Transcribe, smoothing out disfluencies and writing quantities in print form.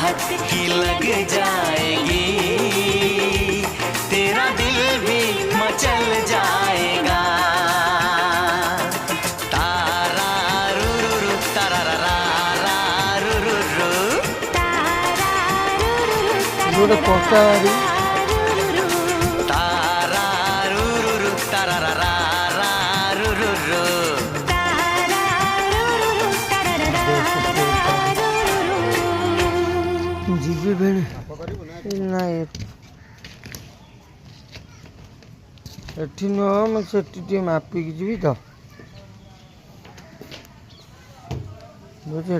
चाहत ही लग जाएगी, तेरा दिल भी मचल जाएगा। तारा रू रू रू तारा रा रा रू रू रू गोटे पचारी तारा रू रू रू तारा रा रा रू रू रू। जीवी बेड़े ना एठी नुह मुझे मापिकी जी तो बुझे।